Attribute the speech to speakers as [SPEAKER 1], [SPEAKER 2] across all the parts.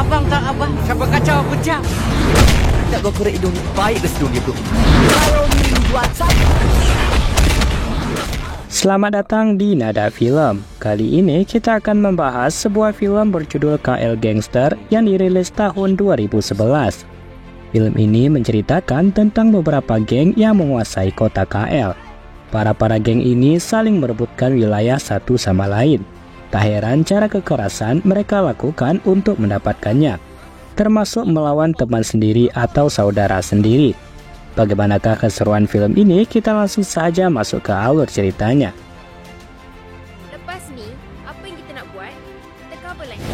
[SPEAKER 1] abang tak abang sampai kacau pecah.
[SPEAKER 2] Tak kau korek hidung baik ke sedung dia bro.
[SPEAKER 3] Selamat datang di Nada Film. Kali ini kita akan membahas sebuah film berjudul KL Gangster yang dirilis tahun 2011. Film ini menceritakan tentang beberapa geng yang menguasai kota KL. Para geng ini saling merebutkan wilayah satu sama lain. Tak heran cara kekerasan mereka lakukan untuk mendapatkannya, termasuk melawan teman sendiri atau saudara sendiri. Bagaimanakah keseruan film ini? Kita langsung saja masuk ke alur ceritanya.
[SPEAKER 4] Lepas ni, apa yang kita nak buat? Kita cover lagi.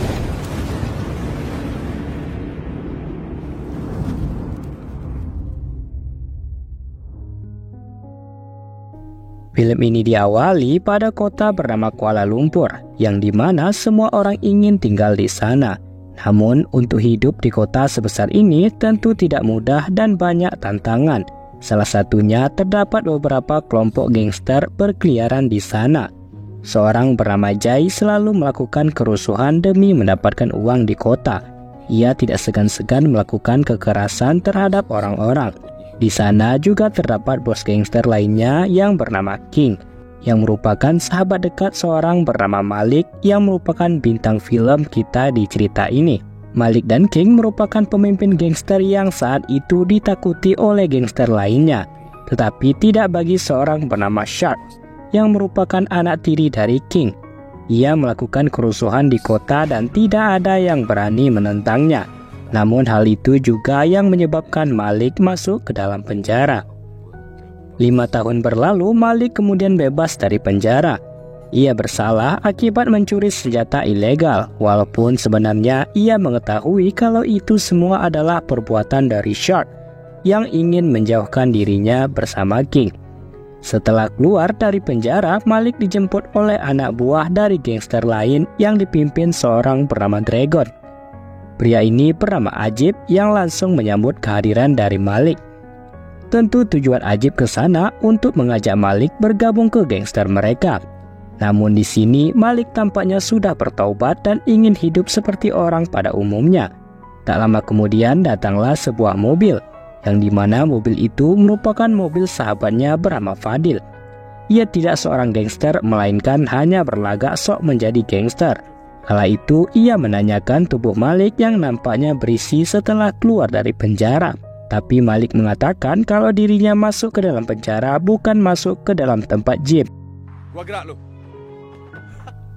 [SPEAKER 3] Film ini diawali pada kota bernama Kuala Lumpur, yang dimana semua orang ingin tinggal di sana. Namun, untuk hidup di kota sebesar ini tentu tidak mudah dan banyak tantangan. Salah satunya terdapat beberapa kelompok gangster berkeliaran di sana. Seorang bernama Jai selalu melakukan kerusuhan demi mendapatkan uang di kota. Ia tidak segan-segan melakukan kekerasan terhadap orang-orang. Di sana juga terdapat bos gangster lainnya yang bernama King, yang merupakan sahabat dekat seorang bernama Malik yang merupakan bintang film kita di cerita ini. Malik dan King merupakan pemimpin gangster yang saat itu ditakuti oleh gangster lainnya, tetapi tidak bagi seorang bernama Shark, yang merupakan anak tiri dari King. Ia melakukan kerusuhan di kota dan tidak ada yang berani menentangnya. Namun hal itu juga yang menyebabkan Malik masuk ke dalam penjara. 5 tahun berlalu, Malik kemudian bebas dari penjara. Ia bersalah akibat mencuri senjata ilegal, walaupun sebenarnya ia mengetahui kalau itu semua adalah perbuatan dari Shark yang ingin menjauhkan dirinya bersama King. Setelah keluar dari penjara, Malik dijemput oleh anak buah dari gangster lain yang dipimpin seorang bernama Dragon. Pria ini bernama Ajib yang langsung menyambut kehadiran dari Malik. Tentu tujuan Ajib ke sana untuk mengajak Malik bergabung ke gangster mereka. Namun di sini Malik tampaknya sudah bertaubat dan ingin hidup seperti orang pada umumnya. Tak lama kemudian datanglah sebuah mobil, yang dimana mobil itu merupakan mobil sahabatnya bernama Fadil. Ia tidak seorang gangster, melainkan hanya berlagak sok menjadi gangster. Kala itu ia menanyakan tubuh Malik yang nampaknya berisi setelah keluar dari penjara. Tapi Malik mengatakan kalau dirinya masuk ke dalam penjara bukan masuk ke dalam tempat gym.
[SPEAKER 2] Gua gerak lu.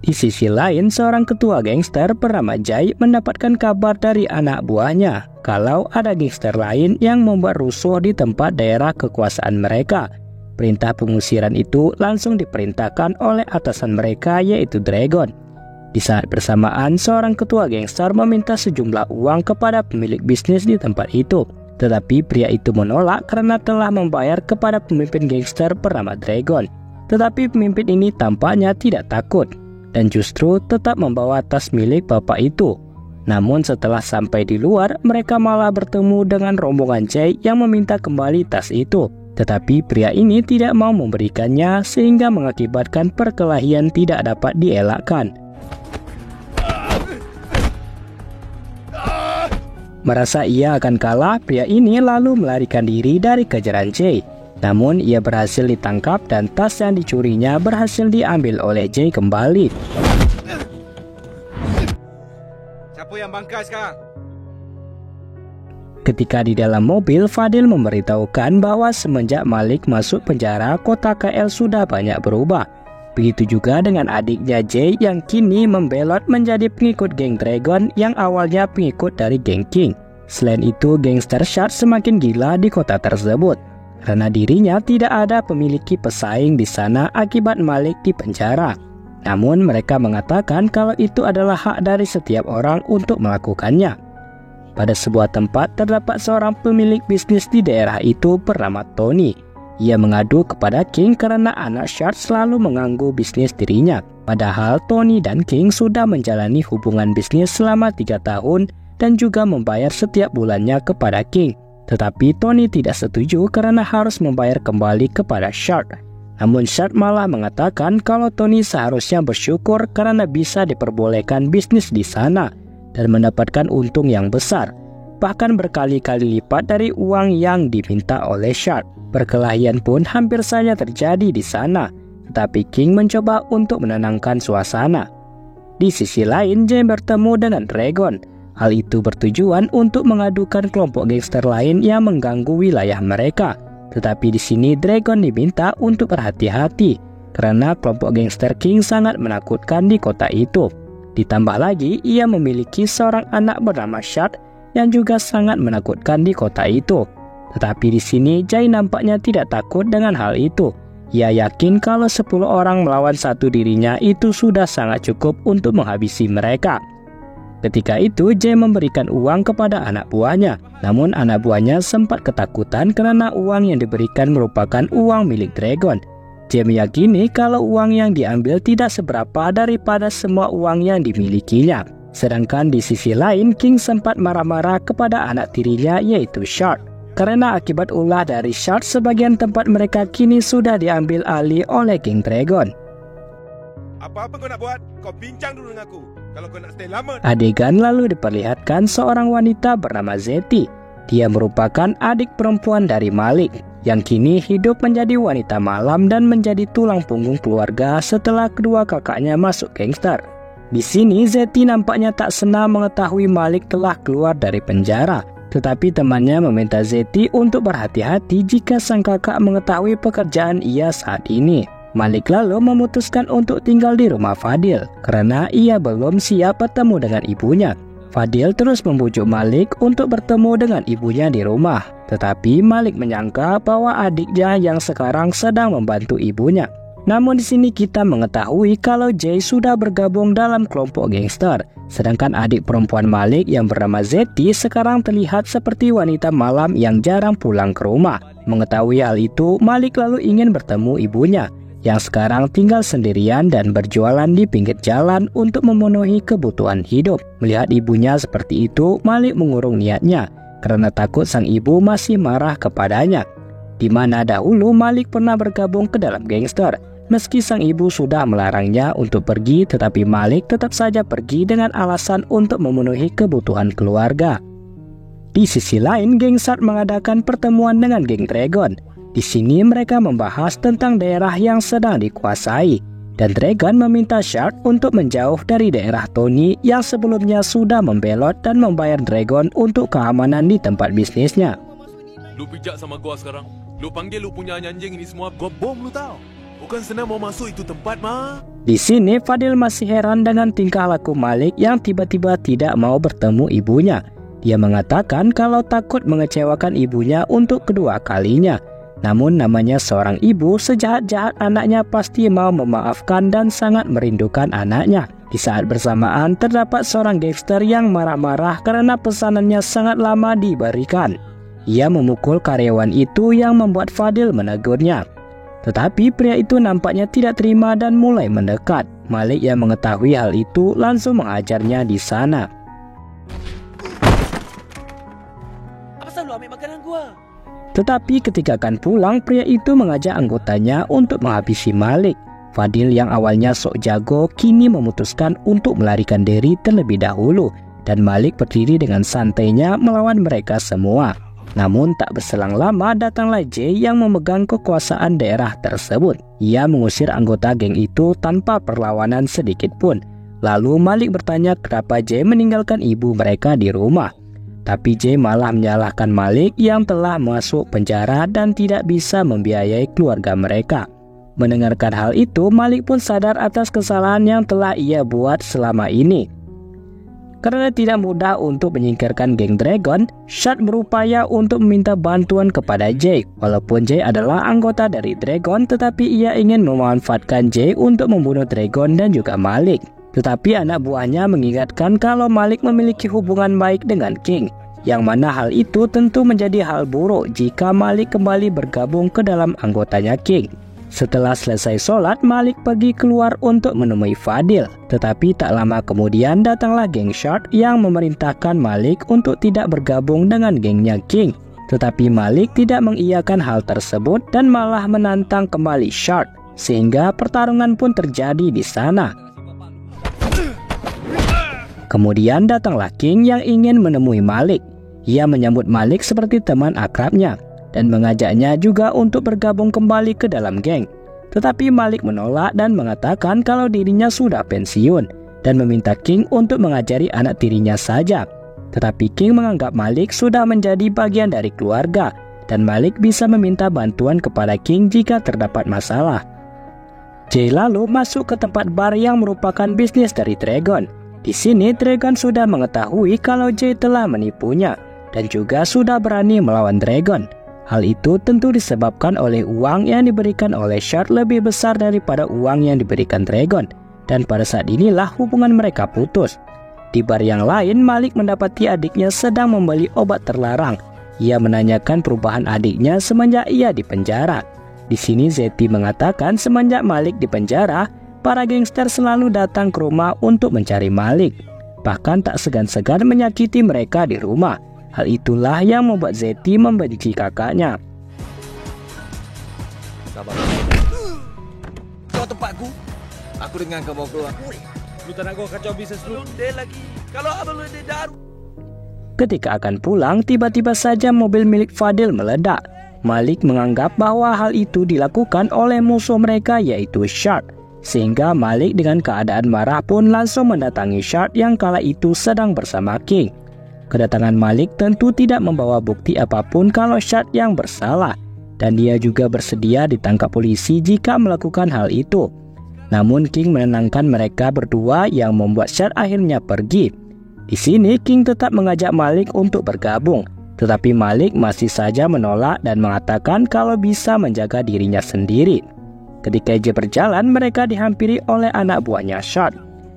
[SPEAKER 3] Di sisi lain, seorang ketua gangster bernama Jai mendapatkan kabar dari anak buahnya kalau ada gangster lain yang membuat rusuh di tempat daerah kekuasaan mereka. Perintah pengusiran itu langsung diperintahkan oleh atasan mereka, yaitu Dragon. Di saat bersamaan, seorang ketua gangster meminta sejumlah uang kepada pemilik bisnis di tempat itu. Tetapi pria itu menolak karena telah membayar kepada pemimpin gangster bernama Dragon. Tetapi pemimpin ini tampaknya tidak takut dan justru tetap membawa tas milik bapak itu. Namun setelah sampai di luar, mereka malah bertemu dengan rombongan Jai yang meminta kembali tas itu. Tetapi pria ini tidak mau memberikannya sehingga mengakibatkan perkelahian tidak dapat dielakkan. Merasa ia akan kalah, pria ini lalu melarikan diri dari kejaran Jay. Namun ia berhasil ditangkap dan tas yang dicurinya berhasil diambil oleh Jay kembali.
[SPEAKER 2] Siapa yang bangkai sekarang?
[SPEAKER 3] Ketika di dalam mobil, Fadil memberitahukan bahwa semenjak Malik masuk penjara, kota KL sudah banyak berubah. Begitu juga dengan adiknya Jay yang kini membelot menjadi pengikut geng Dragon yang awalnya pengikut dari geng King. Selain itu, gangster Shark semakin gila di kota tersebut karena dirinya tidak ada memiliki pesaing di sana akibat Malik di penjara. Namun mereka mengatakan kalau itu adalah hak dari setiap orang untuk melakukannya. Pada sebuah tempat terdapat seorang pemilik bisnis di daerah itu bernama Tony. Ia mengadu kepada King karena anak Shark selalu mengganggu bisnis dirinya. Padahal Tony dan King sudah menjalani hubungan bisnis selama 3 tahun dan juga membayar setiap bulannya kepada King. Tetapi Tony tidak setuju karena harus membayar kembali kepada Shark. Namun Shark malah mengatakan kalau Tony seharusnya bersyukur karena bisa diperbolehkan bisnis di sana. dan mendapatkan untung yang besar, bahkan berkali-kali lipat dari uang yang diminta oleh Shark. Perkelahian pun hampir saja terjadi di sana, tetapi King mencoba untuk menenangkan suasana. Di sisi lain, Jay bertemu dengan Dragon. Hal itu bertujuan untuk mengadukan kelompok gangster lain yang mengganggu wilayah mereka. Tetapi di sini Dragon diminta untuk berhati-hati karena kelompok gangster King sangat menakutkan di kota itu. Ditambah lagi, ia memiliki seorang anak bernama Shark yang juga sangat menakutkan di kota itu. Tetapi di sini Jay nampaknya tidak takut dengan hal itu. Ia yakin kalau 10 orang melawan satu dirinya itu sudah sangat cukup untuk menghabisi mereka. Ketika itu, Jay memberikan uang kepada anak buahnya. Namun anak buahnya sempat ketakutan karena uang yang diberikan merupakan uang milik Dragon. Jay meyakini kalau uang yang diambil tidak seberapa daripada semua uang yang dimilikinya. Sedangkan di sisi lain, King sempat marah-marah kepada anak tirinya yaitu Shark. Karena akibat ulah dari Shark, sebagian tempat mereka kini sudah diambil alih oleh King Dragon.
[SPEAKER 2] Apa-apa kau nak buat, kau bincang dulu dengan aku. Kalau kau nak stay lama...
[SPEAKER 3] Adegan lalu diperlihatkan seorang wanita bernama Zetty. Dia merupakan adik perempuan dari Malik, yang kini hidup menjadi wanita malam dan menjadi tulang punggung keluarga setelah kedua kakaknya masuk gangster. Di sini Zetty nampaknya tak senang mengetahui Malik telah keluar dari penjara. Tetapi temannya meminta Zetty untuk berhati-hati jika sang kakak mengetahui pekerjaan ia saat ini. Malik lalu memutuskan untuk tinggal di rumah Fadil karena ia belum siap bertemu dengan ibunya. Fadil terus membujuk Malik untuk bertemu dengan ibunya di rumah. Tetapi Malik menyangka bahwa adiknya yang sekarang sedang membantu ibunya. Namun di sini kita mengetahui kalau Jay sudah bergabung dalam kelompok gangster. Sedangkan adik perempuan Malik yang bernama Zetty sekarang terlihat seperti wanita malam yang jarang pulang ke rumah. Mengetahui hal itu, Malik lalu ingin bertemu ibunya yang sekarang tinggal sendirian dan berjualan di pinggir jalan untuk memenuhi kebutuhan hidup. Melihat ibunya seperti itu, Malik mengurung niatnya karena takut sang ibu masih marah kepadanya. Di mana dahulu Malik pernah bergabung ke dalam gangster. Meski sang ibu sudah melarangnya untuk pergi, tetapi Malik tetap saja pergi dengan alasan untuk memenuhi kebutuhan keluarga. Di sisi lain, geng Shark mengadakan pertemuan dengan geng Dragon. Di sini mereka membahas tentang daerah yang sedang dikuasai, dan Dragon meminta Shark untuk menjauh dari daerah Tony yang sebelumnya sudah membelot dan membayar Dragon untuk keamanan di tempat bisnisnya.
[SPEAKER 5] Lu pijak sama gua sekarang. Lu panggil lu punya anjing ini semua, gua bom lu tau. Bukan senang mau masuk itu tempat mah.
[SPEAKER 3] Di sini Fadil masih heran dengan tingkah laku Malik yang tiba-tiba tidak mau bertemu ibunya. Dia mengatakan kalau takut mengecewakan ibunya untuk kedua kalinya. Namun namanya seorang ibu, sejahat-jahat anaknya pasti mau memaafkan dan sangat merindukan anaknya. Di saat bersamaan terdapat seorang gangster yang marah-marah karena pesanannya sangat lama diberikan. Ia memukul karyawan itu yang membuat Fadil menegurnya. Tetapi pria itu nampaknya tidak terima dan mulai mendekat. Malik yang mengetahui hal itu langsung menghajarnya di sana.
[SPEAKER 1] Apa selalu ambil makanan gua?
[SPEAKER 3] Tetapi ketika akan pulang, pria itu mengajak anggotanya untuk menghabisi Malik. Fadil yang awalnya sok jago kini memutuskan untuk melarikan diri terlebih dahulu, dan Malik berdiri dengan santainya melawan mereka semua. Namun tak berselang lama datanglah Jay yang memegang kekuasaan daerah tersebut. Ia mengusir anggota geng itu tanpa perlawanan sedikit pun. Lalu Malik bertanya kenapa Jay meninggalkan ibu mereka di rumah. Tapi Jay malah menyalahkan Malik yang telah masuk penjara dan tidak bisa membiayai keluarga mereka. Mendengarkan hal itu, Malik pun sadar atas kesalahan yang telah ia buat selama ini. Karena tidak mudah untuk menyingkirkan geng Dragon, Shark berupaya untuk meminta bantuan kepada Jay. Walaupun Jay adalah anggota dari Dragon, tetapi ia ingin memanfaatkan Jay untuk membunuh Dragon dan juga Malik. Tetapi anak buahnya mengingatkan kalau Malik memiliki hubungan baik dengan King, yang mana hal itu tentu menjadi hal buruk jika Malik kembali bergabung ke dalam anggotanya King. Setelah selesai sholat, Malik pergi keluar untuk menemui Fadil. Tetapi tak lama kemudian datanglah geng Shark yang memerintahkan Malik untuk tidak bergabung dengan gengnya King. Tetapi Malik tidak mengiyakan hal tersebut dan malah menantang kembali Shark, sehingga pertarungan pun terjadi di sana. Kemudian datanglah King yang ingin menemui Malik. Ia menyambut Malik seperti teman akrabnya dan mengajaknya juga untuk bergabung kembali ke dalam geng. Tetapi Malik menolak dan mengatakan kalau dirinya sudah pensiun dan meminta King untuk mengajari anak tirinya saja. Tetapi King menganggap Malik sudah menjadi bagian dari keluarga dan Malik bisa meminta bantuan kepada King jika terdapat masalah. Jay lalu masuk ke tempat bar yang merupakan bisnis dari Dragon. Di sini Dragon sudah mengetahui kalau Jay telah menipunya dan juga sudah berani melawan Dragon. Hal itu tentu disebabkan oleh uang yang diberikan oleh Shard lebih besar daripada uang yang diberikan Dragon. Dan pada saat inilah hubungan mereka putus. Di bar yang lain, Malik mendapati adiknya sedang membeli obat terlarang. Ia menanyakan perubahan adiknya semenjak ia di penjara. Di sini Zeti mengatakan semenjak Malik di penjara, para gangster selalu datang ke rumah untuk mencari Malik. Bahkan tak segan-segan menyakiti mereka di rumah. Hal itulah yang membuat Zeti membenci kakaknya.
[SPEAKER 1] Sabar. Kau tempatku.
[SPEAKER 6] Aku dengan kau bawa keluar.
[SPEAKER 2] Lu tak nak kau kacau bisnes lu?
[SPEAKER 1] Dia lagi. Kalau abang lu dia daru.
[SPEAKER 3] Ketika akan pulang, tiba-tiba saja mobil milik Fadil meledak. Malik menganggap bahwa hal itu dilakukan oleh musuh mereka yaitu Shard. Sehingga Malik dengan keadaan marah pun langsung mendatangi Shard yang kala itu sedang bersama King. Kedatangan Malik tentu tidak membawa bukti apapun kalau Shard yang bersalah. Dan dia juga bersedia ditangkap polisi jika melakukan hal itu. Namun King menenangkan mereka berdua yang membuat Shard akhirnya pergi. Di sini King tetap mengajak Malik untuk bergabung. Tetapi Malik masih saja menolak dan mengatakan kalau bisa menjaga dirinya sendiri. Ketika Jay berjalan, mereka dihampiri oleh anak buahnya Shard.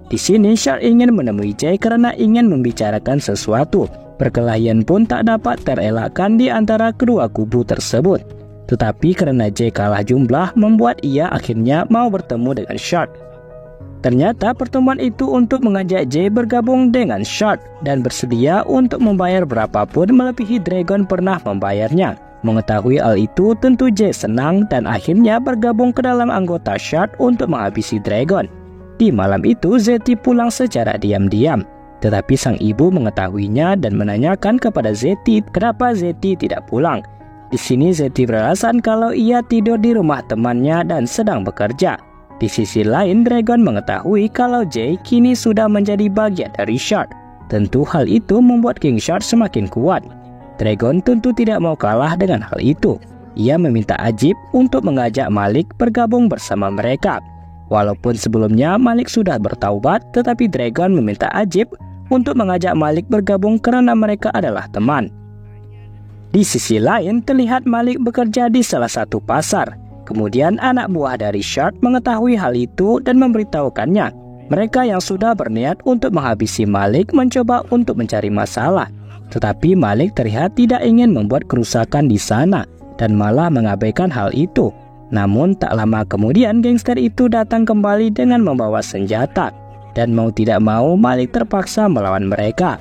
[SPEAKER 3] Di sini Shard ingin menemui Jay karena ingin membicarakan sesuatu. Perkelahian pun tak dapat terelakkan di antara kedua kubu tersebut. Tetapi karena Jay kalah jumlah, membuat ia akhirnya mau bertemu dengan Shard. Ternyata pertemuan itu untuk mengajak Jay bergabung dengan Shard dan bersedia untuk membayar berapapun melebihi Dragon pernah membayarnya. Mengetahui hal itu tentu Jay senang dan akhirnya bergabung ke dalam anggota Shard untuk menghabisi Dragon. Di malam itu Zeti pulang secara diam-diam. Tetapi sang ibu mengetahuinya dan menanyakan kepada Zeti kenapa Zeti tidak pulang. Di sini Zeti beralasan kalau ia tidur di rumah temannya dan sedang bekerja. Di sisi lain, Dragon mengetahui kalau Jay kini sudah menjadi bagian dari Shard. Tentu hal itu membuat King Shard semakin kuat. Dragon tentu tidak mau kalah dengan hal itu. Ia meminta Ajib untuk mengajak Malik bergabung bersama mereka. Walaupun sebelumnya Malik sudah bertaubat, tetapi Dragon meminta Ajib untuk mengajak Malik bergabung karena mereka adalah teman. Di sisi lain, terlihat Malik bekerja di salah satu pasar. Kemudian anak buah dari Shard mengetahui hal itu dan memberitahukannya. Mereka yang sudah berniat untuk menghabisi Malik mencoba untuk mencari masalah. Tetapi Malik terlihat tidak ingin membuat kerusakan di sana dan malah mengabaikan hal itu. Namun tak lama kemudian gangster itu datang kembali dengan membawa senjata. Dan mau tidak mau Malik terpaksa melawan mereka.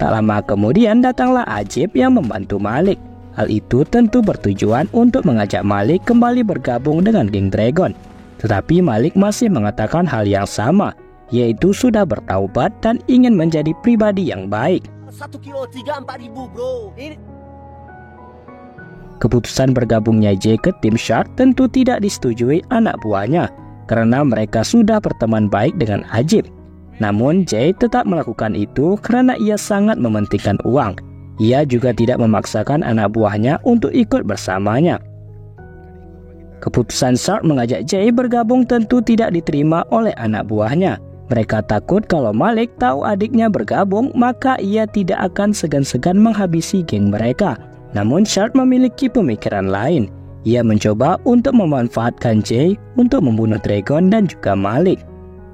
[SPEAKER 3] Tak lama kemudian datanglah Ajib yang membantu Malik. Hal itu tentu bertujuan untuk mengajak Malik kembali bergabung dengan geng Dragon. Tetapi Malik masih mengatakan hal yang sama, yaitu sudah bertaubat dan ingin menjadi pribadi yang baik.
[SPEAKER 1] 1 kilo 3-4 ribu bro. Ini
[SPEAKER 3] Keputusan bergabungnya Jay ke tim Shard tentu tidak disetujui anak buahnya, karena mereka sudah berteman baik dengan Ajib. Namun Jay tetap melakukan itu karena ia sangat mementingkan uang. Ia juga tidak memaksakan anak buahnya untuk ikut bersamanya. Keputusan Shard mengajak Jay bergabung tentu tidak diterima oleh anak buahnya. Mereka takut kalau Malik tahu adiknya bergabung, maka ia tidak akan segan-segan menghabisi geng mereka. Namun Shard memiliki pemikiran lain. Ia mencoba untuk memanfaatkan Jay untuk membunuh Dragon dan juga Malik.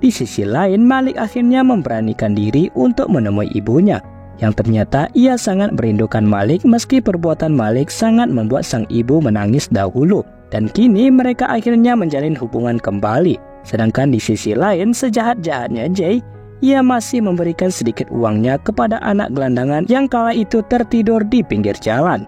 [SPEAKER 3] Di sisi lain, Malik akhirnya memberanikan diri untuk menemui ibunya. Yang ternyata ia sangat merindukan Malik meski perbuatan Malik sangat membuat sang ibu menangis dahulu. Dan kini mereka akhirnya menjalin hubungan kembali. Sedangkan di sisi lain, sejahat-jahatnya Jay, ia masih memberikan sedikit uangnya kepada anak gelandangan yang kala itu tertidur di pinggir jalan.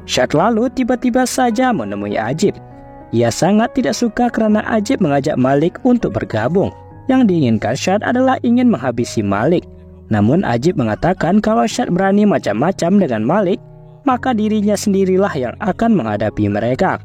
[SPEAKER 3] Shard lalu tiba-tiba saja menemui Ajib. Ia sangat tidak suka kerana Ajib mengajak Malik untuk bergabung. Yang diinginkan Shad adalah ingin menghabisi Malik. Namun Ajib mengatakan kalau Shad berani macam-macam dengan Malik, maka dirinya sendirilah yang akan menghadapi mereka.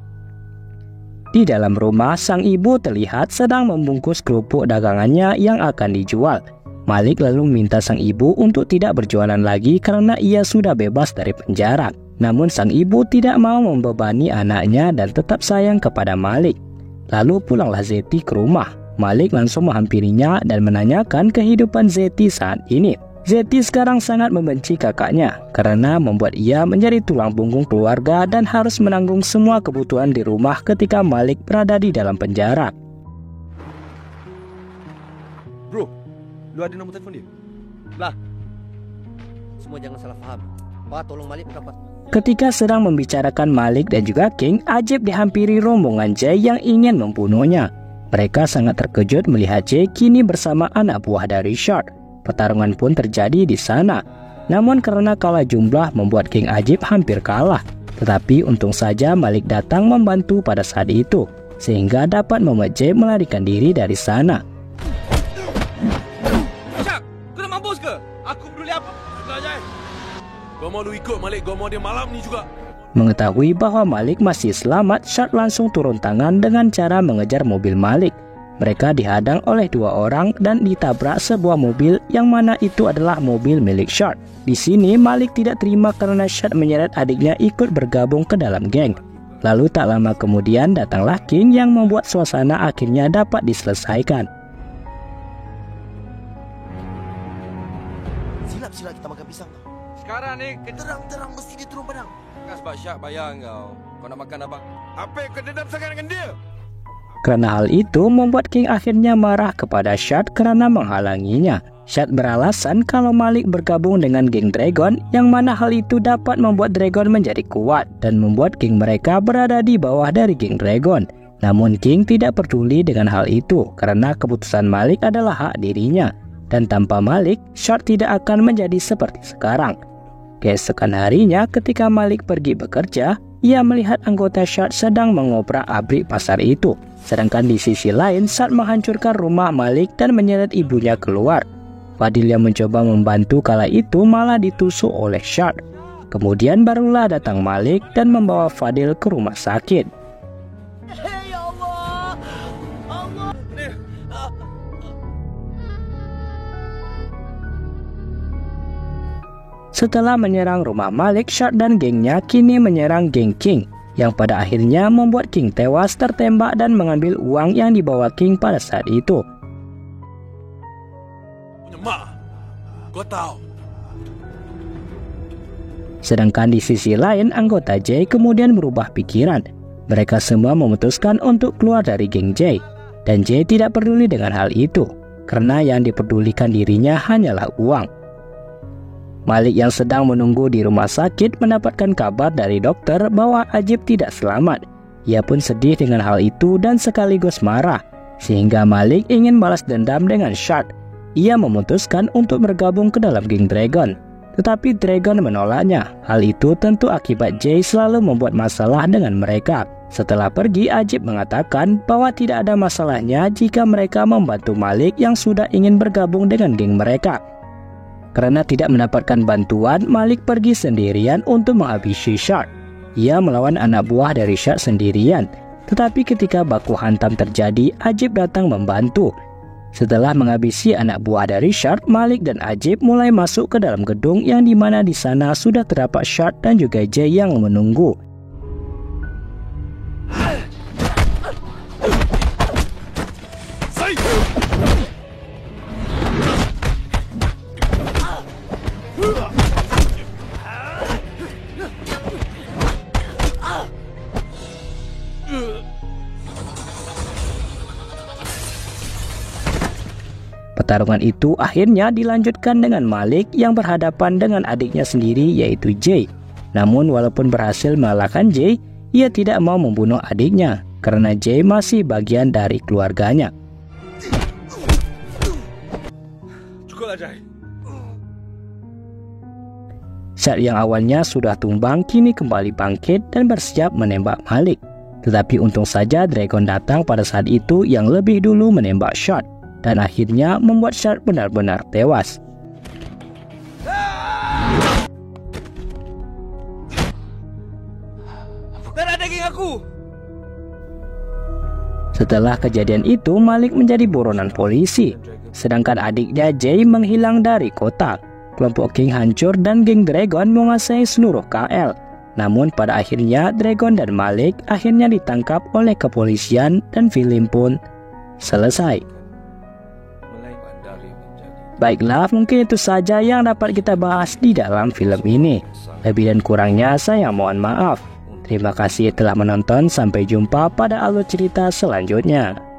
[SPEAKER 3] Di dalam rumah, sang ibu terlihat sedang membungkus kerupuk dagangannya yang akan dijual. Malik lalu meminta sang ibu untuk tidak berjualan lagi karena ia sudah bebas dari penjara. Namun sang ibu tidak mau membebani anaknya dan tetap sayang kepada Malik. Lalu pulanglah Zeti ke rumah. Malik langsung menghampirinya dan menanyakan kehidupan Zeti saat ini. Zeti sekarang sangat membenci kakaknya karena membuat ia menjadi tulang punggung keluarga dan harus menanggung semua kebutuhan di rumah ketika Malik berada di dalam penjara.
[SPEAKER 2] Bro, lu ada nombor telefon dia?
[SPEAKER 1] Lah. Semua jangan salah faham. Pak, tolong Malik dapat.
[SPEAKER 3] Ketika sedang membicarakan Malik dan juga King, Ajib dihampiri rombongan Jay yang ingin membunuhnya. Mereka sangat terkejut melihat Jay kini bersama anak buah dari Shad. Pertarungan pun terjadi di sana. Namun karena kalah jumlah membuat King Ajib hampir kalah. Tetapi untung saja Malik datang membantu pada saat itu, sehingga dapat membuat Jay melarikan diri dari sana.
[SPEAKER 1] Shad, kau nak mampus ke? Aku peduli apa? Sudah, Jay.
[SPEAKER 5] Kau mau lu ikut Malik, kau mau dia malam ni juga.
[SPEAKER 3] Mengetahui bahwa Malik masih selamat, Shad langsung turun tangan dengan cara mengejar mobil Malik. Mereka dihadang oleh dua orang dan ditabrak sebuah mobil yang mana itu adalah mobil milik Shad. Di sini Malik tidak terima karena Shad menyeret adiknya ikut bergabung ke dalam geng. Lalu tak lama kemudian datanglah King yang membuat suasana akhirnya dapat diselesaikan.
[SPEAKER 1] Silap-silap kita makan pisang.
[SPEAKER 6] Sekarang ni
[SPEAKER 1] Terang-terang mesti dia turun padang.
[SPEAKER 6] kan sebab Syak bayar kau. Kau nak makan apa?
[SPEAKER 2] Apa yang kau dendam sangat dengan dia?
[SPEAKER 3] Kerana hal itu membuat King akhirnya marah kepada Shad kerana menghalanginya. Shad beralasan kalau Malik bergabung dengan geng Dragon, yang mana hal itu dapat membuat Dragon menjadi kuat dan membuat geng mereka berada di bawah dari geng Dragon. Namun King tidak peduli dengan hal itu karena keputusan Malik adalah hak dirinya. Dan tanpa Malik, Shad tidak akan menjadi seperti sekarang. Keesokan harinya ketika Malik pergi bekerja, ia melihat anggota Shad sedang mengobrak abrik pasar itu. Sedangkan di sisi lain, Shad menghancurkan rumah Malik dan menyeret ibunya keluar. Fadil yang mencoba membantu kala itu malah ditusuk oleh Shad. Kemudian barulah datang Malik dan membawa Fadil ke rumah sakit.
[SPEAKER 1] Ya Allah. Allah.
[SPEAKER 3] Setelah menyerang rumah Malik, Shad dan gengnya kini menyerang geng King, yang pada akhirnya membuat King tewas tertembak dan mengambil uang yang dibawa King pada saat itu.
[SPEAKER 5] Punya mak, kau tahu.
[SPEAKER 3] Sedangkan di sisi lain, anggota Jay kemudian berubah pikiran. Mereka semua memutuskan untuk keluar dari geng Jay. Dan Jay tidak peduli dengan hal itu, karena yang dipedulikan dirinya hanyalah uang. Malik yang sedang menunggu di rumah sakit mendapatkan kabar dari dokter bahwa Ajib tidak selamat. Ia pun sedih dengan hal itu dan sekaligus marah, sehingga Malik ingin balas dendam dengan Shad. Ia memutuskan untuk bergabung ke dalam geng Dragon. Tetapi Dragon menolaknya. Hal itu tentu akibat Jay selalu membuat masalah dengan mereka. Setelah pergi, Ajib mengatakan bahwa tidak ada masalahnya jika mereka membantu Malik yang sudah ingin bergabung dengan geng mereka. Karena tidak mendapatkan bantuan, Malik pergi sendirian untuk menghabisi Shad. Ia melawan anak buah dari Shad sendirian. Tetapi ketika baku hantam terjadi, Ajib datang membantu. Setelah menghabisi anak buah dari Shad, Malik dan Ajib mulai masuk ke dalam gedung yang dimana di sana sudah terdapat Shad dan juga Jay yang menunggu. Pertarungan itu akhirnya dilanjutkan dengan Malik yang berhadapan dengan adiknya sendiri yaitu Jay. Namun walaupun berhasil mengalahkan Jay, ia tidak mau membunuh adiknya karena Jay masih bagian dari keluarganya.
[SPEAKER 2] Cukuplah, Jay.
[SPEAKER 3] Shad yang awalnya sudah tumbang kini kembali bangkit dan bersiap menembak Malik. Tetapi untung saja Dragon datang pada saat itu yang lebih dulu menembak Shark, dan akhirnya membuat Shark benar-benar tewas.
[SPEAKER 6] Darah daging aku!
[SPEAKER 3] Setelah kejadian itu, Malik menjadi buronan polisi, sedangkan adiknya Jay menghilang dari kota. Kelompok King hancur dan geng Dragon menguasai seluruh KL. Namun pada akhirnya Dragon dan Malik akhirnya ditangkap oleh kepolisian dan film pun selesai. Baiklah, mungkin itu saja yang dapat kita bahas di dalam film ini. Lebih dan kurangnya saya mohon maaf. Terima kasih telah menonton, sampai jumpa pada alur cerita selanjutnya.